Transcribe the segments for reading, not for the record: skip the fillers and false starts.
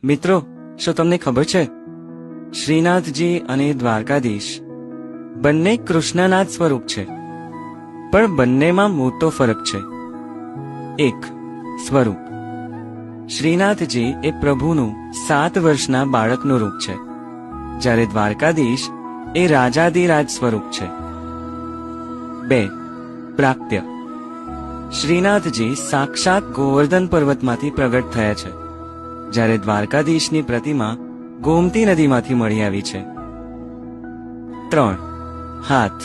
મિત્રો, શું તમને ખબર છે, શ્રીનાથજી અને દ્વારકાધીશ બંને કૃષ્ણના જ સ્વરૂપ છે, પણ બંનેમાં મોટો ફરક છે. એક, સ્વરૂપ. શ્રીનાથજી એ પ્રભુનું 7 વર્ષના બાળકનું રૂપ છે, જ્યારે દ્વારકાધીશ એ રાજાધિરાજ સ્વરૂપ છે. 2, પ્રાક્ટ્ય. શ્રીનાથજી સાક્ષાત ગોવર્ધન પર્વતમાંથી પ્રગટ થયા છે, જ્યારે દ્વારકાધીશની પ્રતિમા ગોમતી નદીમાંથી મળી આવી છે. 3, હાથ.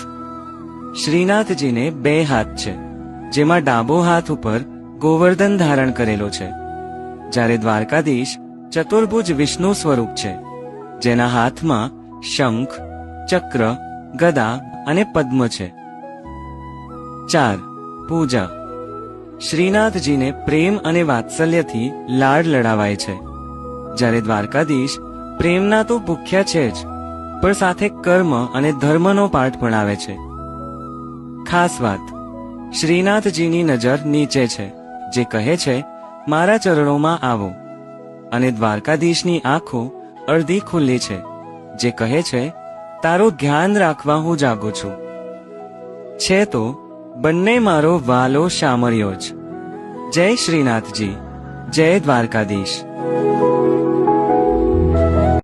શ્રીનાથજીને 2 હાથ છે, જેમાં ડાબો હાથ ઉપર ગોવર્ધન ધારણ કરેલો છે, જ્યારે દ્વારકાધીશ ચતુર્ભુજ વિષ્ણુ સ્વરૂપ છે, જેના હાથમાં શંખ, ચક્ર, ગદા અને પદ્મ છે. 4, પૂજા. શ્રીનાથજીને પ્રેમ અને વાત્સલ્યથી લાડ લડાવાય છે, જ્યારે દ્વારકાધીશ પ્રેમના તો ભૂખ્યા છે જ, પણ સાથે કર્મ અને ધર્મનો પાઠ ભણાવે છે. ખાસ વાત, શ્રીનાથજીની નજર નીચે છે, જે કહે છે મારા ચરણોમાં આવો, અને દ્વારકાધીશની આંખો અડધી ખુલ્લી છે, જે કહે છે તારું ધ્યાન રાખવા હું જાગું છું. છે તો બંને મારો વાલો શામળિયો જ. જય શ્રીનાથજી, જય દ્વારકાધીશ.